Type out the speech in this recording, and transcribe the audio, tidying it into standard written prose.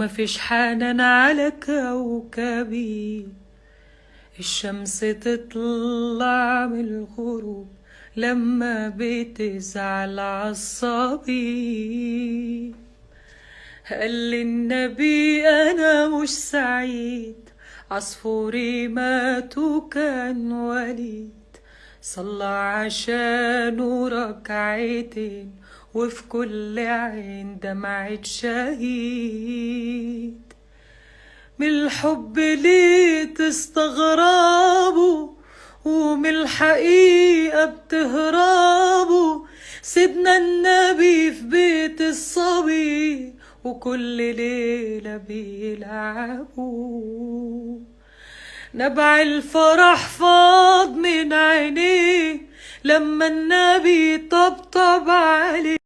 مفيش حنان على كوكبي، الشمس تطلع من الغروب لما بتزعل عصبي. قال لي النبي انا مش سعيد، عصفوري مات وكان وليد، صلى عشانه ركعتين وفي كل عين دمعة شهيد. من الحب ليه تستغربوا ومن الحقيقة بتهربوا؟ سيدنا النبي في بيت الصبي وكل ليلة بيلعبوا. نبع الفرح فاض من عينيه لما النبي طبطب عليه.